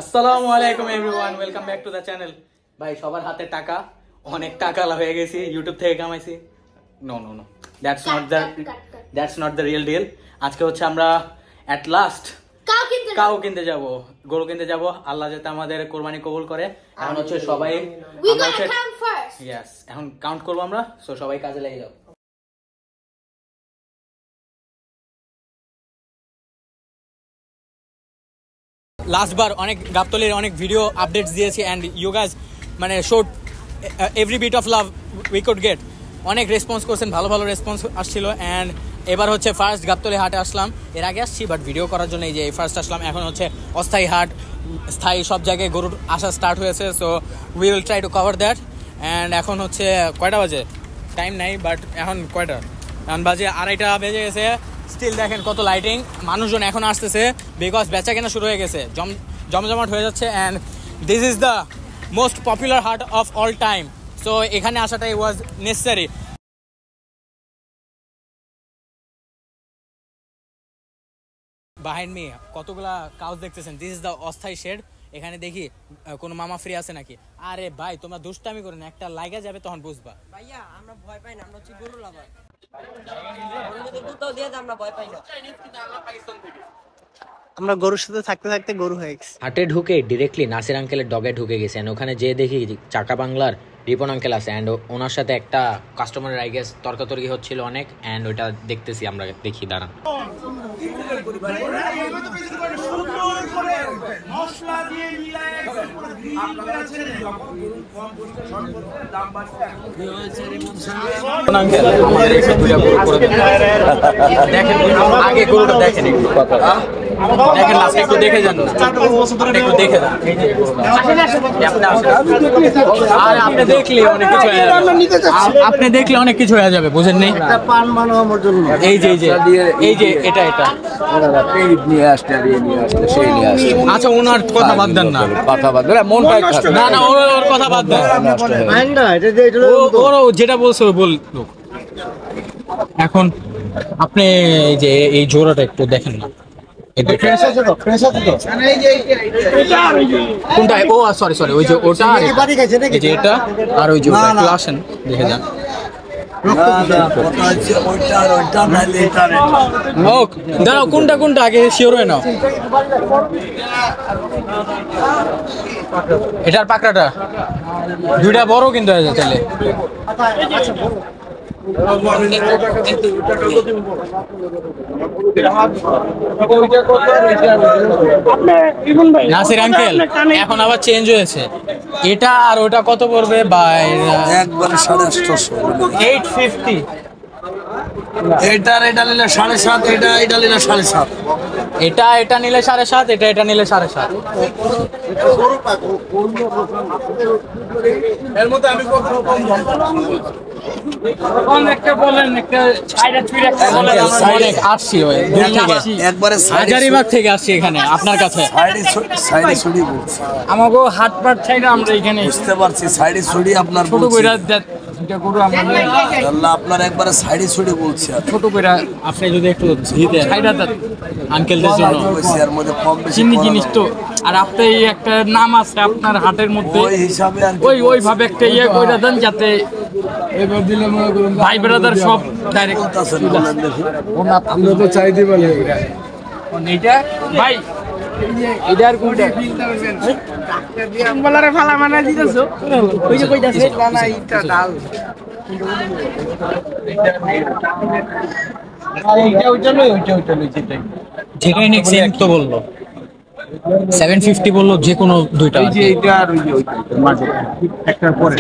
আসসালামু আলাইকুম everyone, welcome back to the channel. ভাই সবার হাতে টাকা, অনেক টাকা হয়ে গেছি, ইউটিউব থেকে কামাইছি। No no no, that's not the real deal. আজকে হচ্ছে আমরা অ্যাট লাস্ট কাউ কিনতে যাব, গরু কিনতে যাব। আল্লাহ যাতে আমাদের কোরবানি কবুল করে। এখন হচ্ছে সবাই এখন কাউন্ট করবো আমরা, সো সবাই কাজে লেগে যাও। লাস্ট বার অনেক গাবতলির অনেক ভিডিও আপডেটস দিয়েছি অ্যান্ড ইউ গাইজ মানে showed every bit of love we could get. অনেক রেসপন্স করছেন, ভালো ভালো রেসপন্স আসছিল। অ্যান্ড এবার হচ্ছে ফার্স্ট গাবতলি হাটে আসলাম। এর আগে আসছি বাট ভিডিও করার জন্য এই যে ফার্স্ট আসলাম। এখন হচ্ছে অস্থায়ী হাট, স্থায়ী সব জায়গায় গরুর আসা স্টার্ট হয়েছে। So we will try to cover that. And এখন হচ্ছে কয়টা বাজে টাইম নাই, বাট এখন কয়টা এখন বাজে 2:30 বেজে গেছে। স্টিল দেখেন কত লাইটিং, মানুষজন এখন আসতেছে বিকজ বেচা কেনা শুরু হয়ে গেছে, জমজমাট হয়ে যাচ্ছে। And this is the most popular হাট অফ অল টাইম। সো এখানে আসাটাই ওয়াজ নেসেসারি। বাহির মেয়ে কতগুলা কাউজ দেখতেছেন, দিস ইজ দ্য অস্থায়ী শেড। এখানে দেখি কোনো মামা ফ্রি আছে নাকি। আরে ভাই তোমরা দুষ্টামি করেন, একটা লাইগা যাবে তখন বুঝবা। ভাইয়া আমরা ভয় পাই না, আমরা হচ্ছে গরু লাভার। আমরা গরুর সাথে থাকতে থাকতে গরু হয়ে গেছি। হাটে ঢুকে ডিরেক্টলি নাসির আঙ্কেলের ডগে ঢুকে গেছেন। ওখানে যেয়ে দেখি চাকা বাংলার রিপন আঙ্কেল আছে অ্যান্ড ওনার সাথে একটা কাস্টমারের আই গেস তর্কাতর্কি হচ্ছিল অনেক। অ্যান্ড ওইটা দেখতেছি আমরা, দেখি দাঁড়ান। আগে গরুটা দেখেন একটু, দেখেন লাস্টে একটু দেখে যান, একটু দেখে যান। আপনি দেখলে অনেক কিছু হয়ে যাবে, আপনি দেখলে অনেক কিছু হয়ে যাবে, বুঝেন নেই? এই যে এই যে এটা আচ্ছা, ওনার কথা বাদ দেন না, কথা বাদ দেন, মনটা না না ওর কথা বাদ দেন, ওর যেটা বলছে বল। এখন আপনি এই যে এই জোড়াটা একটু দেখেন না, কোনটা? ও সরি সরি, ওই যে ওটা, এই যে এটা, আর ওই যে ওটা আসেন দেখে যান। দাঁড়াও, কোনটা কোনটা আগে শিওর হয়ে নাও। এটার পাকড়াটা দুইটা বড় কিন্তু হয়ে যায় তাহলে। নাসির আঙ্কেল এখন আবার চেঞ্জ হয়েছে, এটা আর ওটা কত পড়বে? বাই একবারে 850, 850। এটা নিলে 7.5, এটা নিলে 7.5, এটা নিলে 7.5, এটা নিলে 7.5। এর মধ্যে আমি হাজারিবাগ থেকে আসছি এখানে আপনার কাছে। আমাকে হাটপাট ছাইরা আমরা এখানে বুঝতে পারছি, সাইডে ছড়ি আপনার ছোট কইরা আপনার একবারে সাইডে ছড়ি বলছি। ছোট কইরা আপনি যদি একটু ছাইরা দেন আঙ্কেলদের জন্য, এর মধ্যে কম বেশি চিনি জিনিস তো। আর আপনি একটা নাম আছে আপনার হাটের মধ্যে, ওই হিসাবে ওইভাবে একটা ইয়ে কইরা দেন যাতে এবার দিলে মনে করুন ভাই ব্রাদার সব ডাইরেক্ট আছেন। আমরা তো চাইতে বলি এইটা ভাই, এটার কোনটা বলারে ফালা মানে দিতেছো, ওই যে কইতাছে না না এটা ডাল, আর এইটা ওইটা লই যেটাই নেক্সট সেম তো বললো 750 বললো, যে কোনো দুইটা। এই যে এটা আর ওই যে মাঝে একটার পরে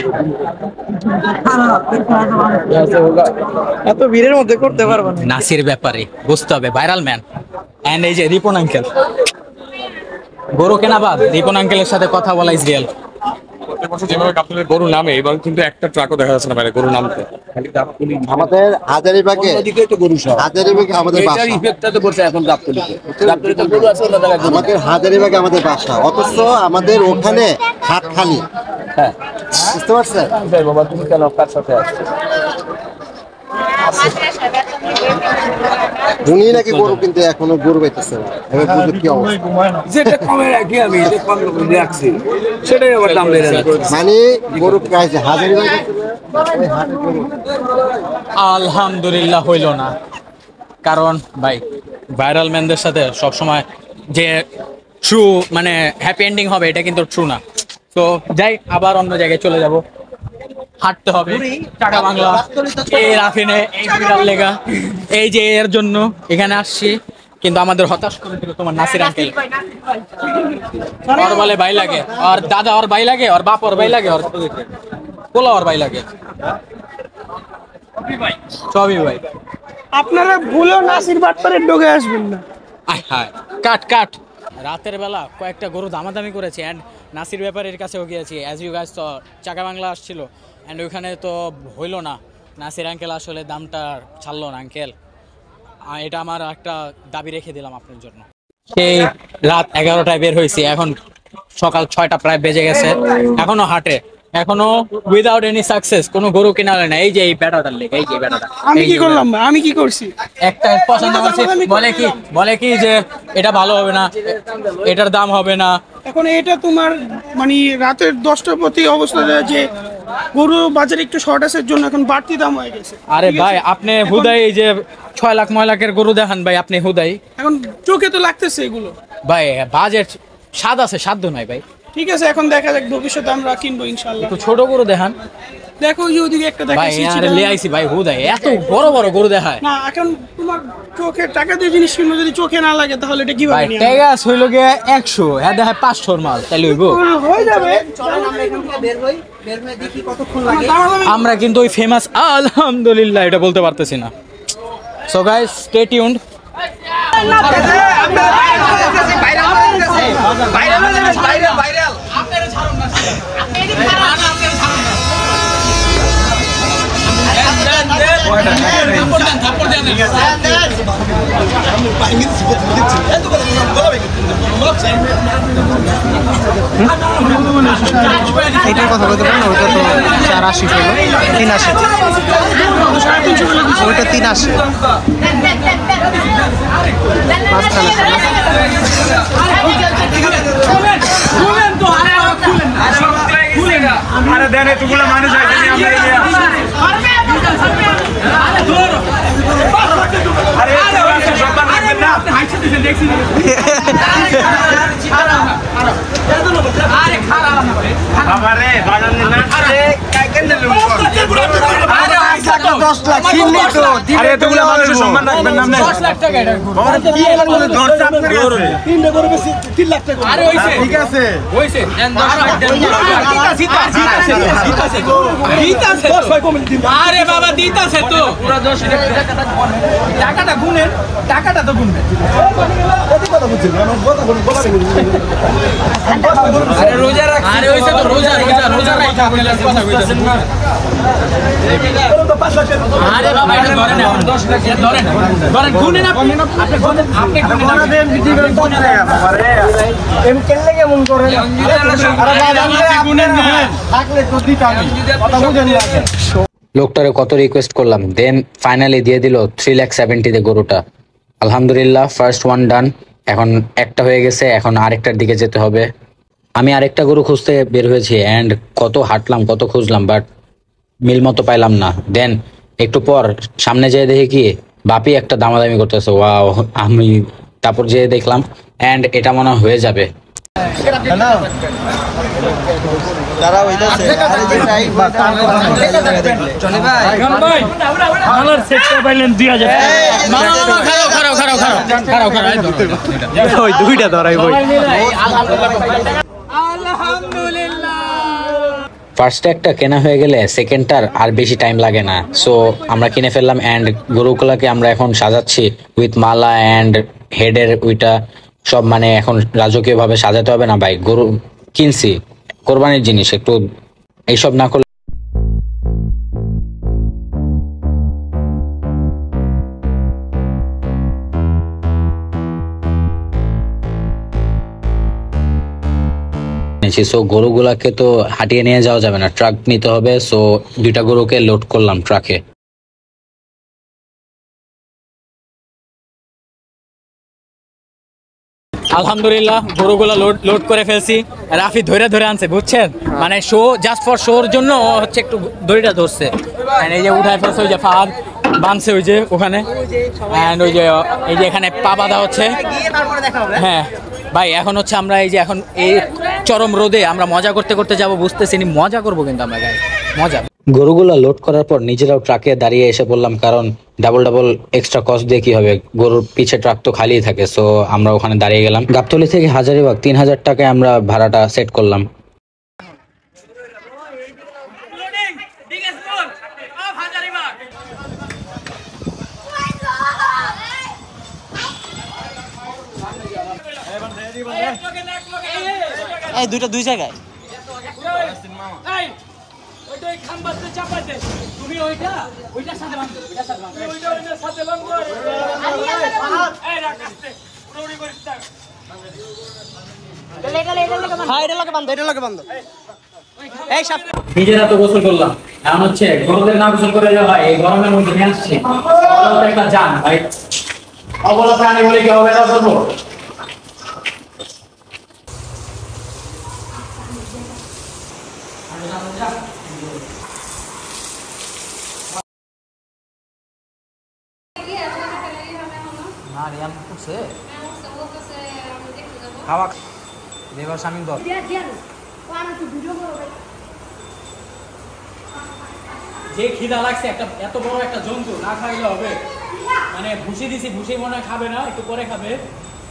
এত ভিড়ের মধ্যে করতে পারবো না। নাসির ব্যাপারে বুঝতে হবে, ভাইরাল ম্যান। এন্ড এই যে রিপন আঙ্কেল, গরু কেনা বাদ রিপন আঙ্কেলের সাথে কথা বলা ইজ রিয়েল। যেভাবে গাবতলীর গরু নামে এবং কিন্তু একটা ট্রাকও দেখা যাচ্ছে না বাইরে গরু নামতে। আমাদের হাজারিবাগে আমাদের বাসা, আমাদের হাজারিবাগে আমাদের বাসা, অথচ আমাদের ওখানে হাট খালি। হ্যাঁ বুঝতে পারছেন? বাবা তুমি কেন কার সাথে আসছো? উনি নাকি গরু কিন্তু এখনো গরু পাইতেছে না। এবার বুঝুন কি অবস্থা। যেটা কমে রাখি আমি যে কম রাখছি সেটাই আবার দাম বেড়ে যাচ্ছে। মানে গরু প্রাইস হাজারিবাগ ওই হাটের গরু আলহামদুলিল্লাহ হইল না, কারণ ভাই ভাইরাল ম্যানদের সাথে সবসময় যে ট্রু মানে হ্যাপি এন্ডিং হবে এটা কিন্তু ট্রু না। তো যাই, আবার অন্য জায়গায় চলে যাব, হাঁটতে হবে টাকা বাংলা এই রাফিনে এই বিড়াল লেগা, এই যে এর জন্য এখানে আসছি, কিন্তু আমাদের হতাশ করে দিল তোমার নাসির আঙ্কেল। ওর বলে ভাই লাগে, আর দাদা ওর ভাই লাগে, ওর বাপ ওর ভাই লাগে, ওর পোলা ওর ভাই লাগে, সবই ভাই। আপনারা ভুলেও নাসির বাটপারের ডোগে আসবেন না। আয় হায়, কাট কাট। রাতের বেলা কয়েকটা গরু দামাদামি করেছি অ্যান্ড নাসির ব্যাপারের কাছেও গিয়েছি, অ্যাজ ইউ গাইস তো চাকা বাংলা আসছিল অ্যান্ড ওইখানে তো হইলো না। নাসির আঙ্কেল আসলে দামটা ছাড়লো না আঙ্কেল, এটা আমার একটা দাবি রেখে দিলাম আপনার জন্য। সেই রাত 11টায় বের হয়েছি, এখন সকাল 6টা প্রায় বেজে গেছে, এখনো হাটে, এখনো উইদাউট এনি সাকসেস, কোনো গরু কেনা হয় না। এই যে এই ব্যাটাটার লেগে, এই যে ব্যাটাটা, আমি কি করলাম ভাই? আমি কি করছি? একটা পছন্দ করছি, বলে কি যে এটা ভালো হবে না, এটার দাম হবে না। এখন এটা তোমার মানে রাতের 10টার প্রতি অবস্থা যে গরু বাজারে একটু শর্টেজের জন্য এখন বাড়তি দাম হয়ে গেছে। আরে ভাই আপনি হুদাই এই যে 6 লাখ 9 লাখের গরু দেখান ভাই, আপনি হুদাই এখন চোখে তো লাগতেছে এগুলো ভাই, বাজেট স্বাদ আছে, সাধ্য নাই ভাই। ঠিক আছে, এখন দেখা যাক, ভবিষ্যতে আমরা কিনবো ইনশাআল্লাহ। একটু ছোট গরু দেখান দেখো ওই যে ওদিকে একটা ভাই, দেখাচ্ছি আরে লিয়ে আইছি ভাই, হুদাই এত বড় বড় গরু দেখায় না। এখন তোমার চোখে টাকা দিয়ে জিনিস কিনবো, যদি চোখে না লাগে তাহলে এটা কিভাবে ভাই। নিয়ে টেগাস হইল গিয়ে 100, হ্যাঁ দেখায় 500 মাল, তাইলে হইব। হয়ে যাবে। আমরা কিন্তু ওই ফেমাস আলহামদুলিল্লাহ এটা বলতে পারতেছি না। So guys stay tuned. এটার কথা বলতে পারেন, ওইটা তো 480 ছিল, 380, ওইটা 380 আরে দেন এতগুলো মানুষ আছে সম্মান রাখবেন না। 10 লাখ টাকা এটা ঠিক আছে হইছে, আরে বাবা দিতাছে তো পুরো 10 টাকাটা গুনেন, টাকাটা তো গুনবেন। আরে রোজা রাখ, আরে হইছে তো রোজা রাখা কথা কইতাছেন না। আরে বাবা এটা ধরেন, এখন 10 লাখ ধরেন, ধরেন গুনেন, আপনি গুনেন, আপনি গুনেন আরে এম কেলে কেমন করেন? আরে বাবা আপনি গুনেন না, থাকলে তো দিতাম, কথা বুঝেন না। লোকটারে কত রিকোয়েস্ট করলাম, দেন ফাইনালি দিয়ে দিল 3,70,000 তে গরুটা। আলহামদুলিল্লাহ ফার্স্ট ওয়ান ডান। এখন একটা হয়ে গেছে, এখন আরেকটার দিকে যেতে হবে। আমি আরেকটা গরু খুঁজতে বের হয়েছি অ্যান্ড কত হাঁটলাম, কত খুঁজলাম, বাট মিল মতো পাইলাম না। দেন একটু পর সামনে যেয়ে দেখি কি বাপি একটা দামাদামি করতেছে, ওয়াও। আমি তারপর যেয়ে দেখলাম অ্যান্ড এটা মনে হয়ে যাবে। তারা হইতাছে আরে যে টাইম জনি ভাই আমার সেটটা পাইলেন 2000 না না না, খারাপ খারাপ খারাপ খারাপ খারাপ ওই দুইটা ধরাই বই। আলহামদুলিল্লাহ। ফার্স্টে একটা কেনা হয়ে গেলে সেকেন্ডটার আর বেশি টাইম লাগে না। সো আমরা কিনে ফেললাম অ্যান্ড গরুগুলাকে আমরা এখন সাজাচ্ছি উইথ মালা অ্যান্ড হেডের ওইটা সব, মানে এখন রাজকীয় ভাবে সাজাতে হবে না ভাই, গরু কিনছি কোরবানির জিনিস, একটু এইসব না করলে সো গরুগুলাকে তো হাঁটিয়ে নিয়ে যাওয়া যাবে না, ট্রাক নিতে হবে। সো 2টা গরুকে লোড করলাম ট্রাকে। আলহামদুলিল্লাহ গরুগুলো লোড করে ফেলছি। রাফি ধরে ধরে আনছে বুঝছেন, মানে শো জাস্ট ফর শোর জন্য ও হচ্ছে একটু দড়িটা ধরছে। And এই যে উঠায় ফেলছে, ওই যে ফাহাদ বাঁধছে ওই যে ওখানে, অ্যান্ড ওই যে এখানে পা বাঁধা হচ্ছে। হ্যাঁ ভাই, এখন হচ্ছে আমরা এই যে এখন এই চরম রোদে আমরা মজা করতে করতে যাবো, বুঝতেছি মজা করবো কিন্তু আমরা গাইস, মজা। গরুগুলা লোড করার পর নিজেরাও ট্রাকে দাঁড়িয়ে এসে বললাম, কারণ ডাবল এক্সট্রা কস্ট দিয়ে কি হবে, গরুর পিছে ট্রাক তো খালি থাকে। সো আমরা ওখানে দাঁড়িয়ে গেলাম। গাবতলী থেকে হাজারীবাগ 3000 টাকায় আমরা ভাড়াটা সেট করলাম। এই দুইটা দুই জায়গায় নিজেরা তো গোসল করলাম, এখন হচ্ছে গরুদের না গোসল করে যাওয়া হয়, এই গরমের মধ্যে নিয়ে আসছি একটা জান ভাই, অবলা প্রাণী বলে কি হবে না করবো। খাওয়া দেবার স্বামী দল যে খিদা লাগছে, একটা এত বড় একটা জন্তু না খাইলে হবে, মানে ভুসি দিছি, ভুসি মনে হয় খাবে না, একটু পরে খাবে।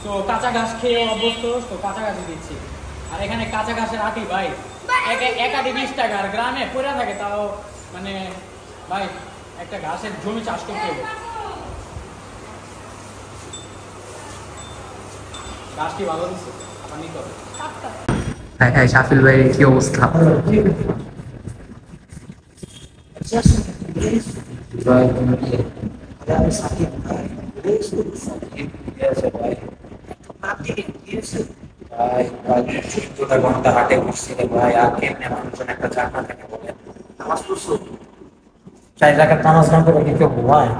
তো কাঁচা ঘাস খেয়ে অভ্যস্ত, তো কাঁচা ঘাস দিচ্ছি। আর এখানে কাঁচা ঘাসের আটি ভাই এক আটি 20 টাকা, আর গ্রামে পড়ে থাকে তাও মানে ভাই একটা ঘাসের জমি চাষ করতে হবে। ঘাস কি ভালো দিচ্ছে, আবার নিতে হবে। হ্যাঁ শাফিল ভাই কি অবস্থা? ঘন্টা হাটে বসছি রে ভাই, আর কেমনে মানুষজন একটা জায়গা থেকে বলে নামাজ পড়ছো, 4 রাকাত নামাজ না পড়ে কি কেউ ঘুমায়?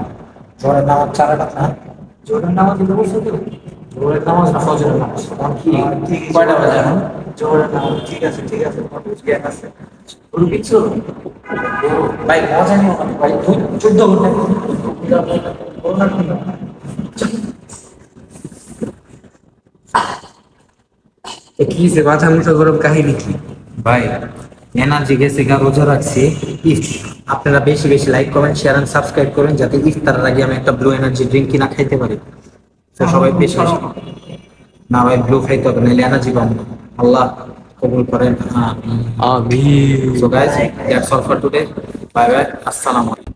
জোরের নামাজ 4 রাকাত না, জোরের নামাজ কিন্তু বলছো তো, জোরের নামাজ না ফজরের নামাজ, কি কয়টা বাজে এখন? জোরের নামাজ ঠিক আছে জ্ঞান আছে। গরু কিচ্ছু ভাই মজা নিও না ভাই, 14 ঘন্টা কি যে মাথা মুঠো গরম কাহিনী কি ভাই, এনার্জি গেছে গা, রোজা রাখছি। আপনারা বেশি বেশি like comment share and subscribe করেন, যাতে ইফতারের আগে আমি একটা ব্লু এনার্জি ড্রিঙ্ক কিনা খাইতে পারি। তো সবাই বেশি বেশি না ভাই, ব্লু খাইতে হবে, নাহলে এনার্জি পাবো না। আল্লাহ কবুল করেন, আমিন। So guys, that's all for today, bye bye, আসসালামু আলাইকুম।